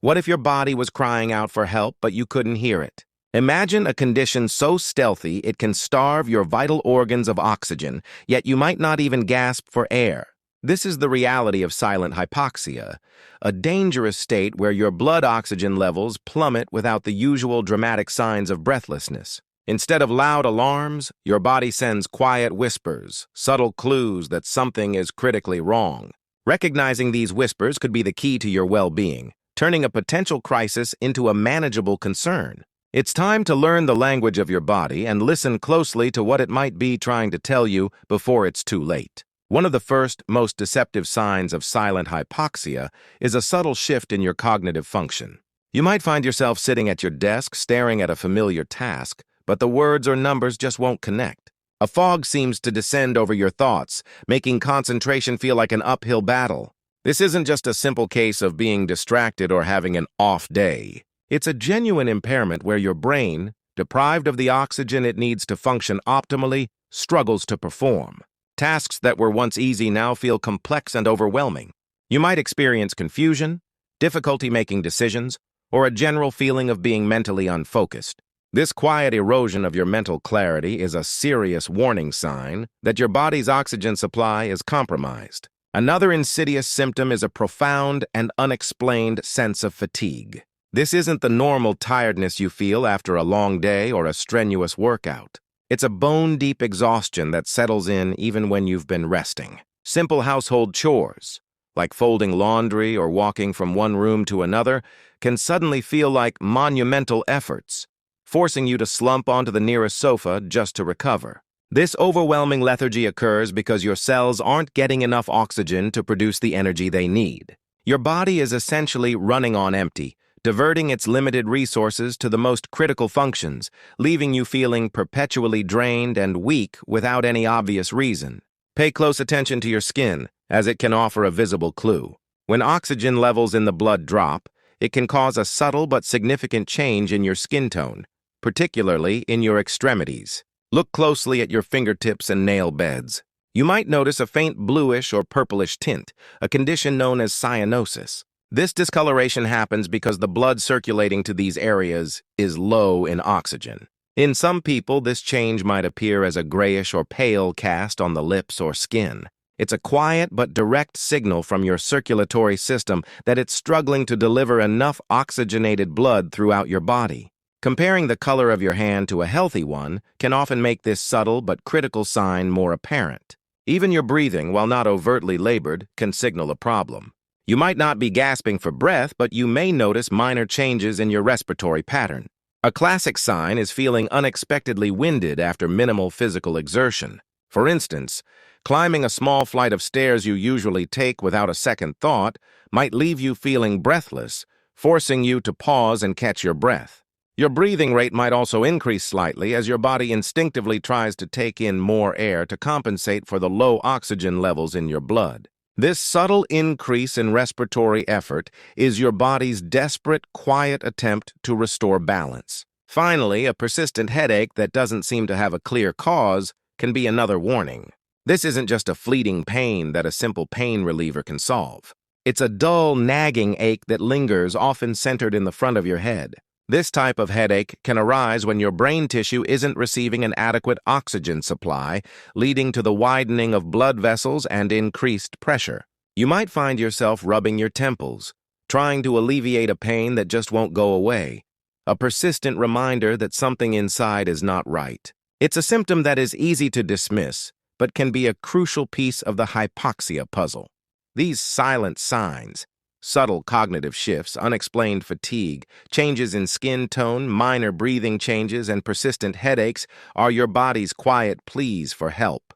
What if your body was crying out for help, but you couldn't hear it? Imagine a condition so stealthy it can starve your vital organs of oxygen, yet you might not even gasp for air. This is the reality of silent hypoxia, a dangerous state where your blood oxygen levels plummet without the usual dramatic signs of breathlessness. Instead of loud alarms, your body sends quiet whispers, subtle clues that something is critically wrong. Recognizing these whispers could be the key to your well-being, turning a potential crisis into a manageable concern. It's time to learn the language of your body and listen closely to what it might be trying to tell you before it's too late. One of the first, most deceptive signs of silent hypoxia is a subtle shift in your cognitive function. You might find yourself sitting at your desk staring at a familiar task, but the words or numbers just won't connect. A fog seems to descend over your thoughts, making concentration feel like an uphill battle. This isn't just a simple case of being distracted or having an off day. It's a genuine impairment where your brain, deprived of the oxygen it needs to function optimally, struggles to perform. Tasks that were once easy now feel complex and overwhelming. You might experience confusion, difficulty making decisions, or a general feeling of being mentally unfocused. This quiet erosion of your mental clarity is a serious warning sign that your body's oxygen supply is compromised. Another insidious symptom is a profound and unexplained sense of fatigue. This isn't the normal tiredness you feel after a long day or a strenuous workout. It's a bone-deep exhaustion that settles in even when you've been resting. Simple household chores, like folding laundry or walking from one room to another, can suddenly feel like monumental efforts, forcing you to slump onto the nearest sofa just to recover. This overwhelming lethargy occurs because your cells aren't getting enough oxygen to produce the energy they need. Your body is essentially running on empty, diverting its limited resources to the most critical functions, leaving you feeling perpetually drained and weak without any obvious reason. Pay close attention to your skin, as it can offer a visible clue. When oxygen levels in the blood drop, it can cause a subtle but significant change in your skin tone, particularly in your extremities. Look closely at your fingertips and nail beds. You might notice a faint bluish or purplish tint, a condition known as cyanosis. This discoloration happens because the blood circulating to these areas is low in oxygen. In some people, this change might appear as a grayish or pale cast on the lips or skin. It's a quiet but direct signal from your circulatory system that it's struggling to deliver enough oxygenated blood throughout your body. Comparing the color of your hand to a healthy one can often make this subtle but critical sign more apparent. Even your breathing, while not overtly labored, can signal a problem. You might not be gasping for breath, but you may notice minor changes in your respiratory pattern. A classic sign is feeling unexpectedly winded after minimal physical exertion. For instance, climbing a small flight of stairs you usually take without a second thought might leave you feeling breathless, forcing you to pause and catch your breath. Your breathing rate might also increase slightly as your body instinctively tries to take in more air to compensate for the low oxygen levels in your blood. This subtle increase in respiratory effort is your body's desperate, quiet attempt to restore balance. Finally, a persistent headache that doesn't seem to have a clear cause can be another warning. This isn't just a fleeting pain that a simple pain reliever can solve. It's a dull, nagging ache that lingers, often centered in the front of your head. This type of headache can arise when your brain tissue isn't receiving an adequate oxygen supply, leading to the widening of blood vessels and increased pressure. You might find yourself rubbing your temples, trying to alleviate a pain that just won't go away, a persistent reminder that something inside is not right. It's a symptom that is easy to dismiss, but can be a crucial piece of the hypoxia puzzle. These silent signs, subtle cognitive shifts, unexplained fatigue, changes in skin tone, minor breathing changes, and persistent headaches are your body's quiet pleas for help.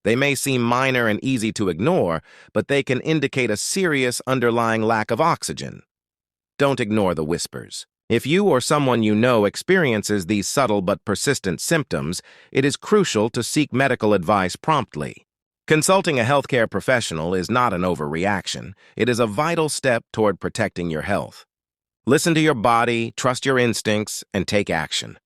They may seem minor and easy to ignore, but they can indicate a serious underlying lack of oxygen. Don't ignore the whispers. If you or someone you know experiences these subtle but persistent symptoms, it is crucial to seek medical advice promptly. Consulting a healthcare professional is not an overreaction. It is a vital step toward protecting your health. Listen to your body, trust your instincts, and take action.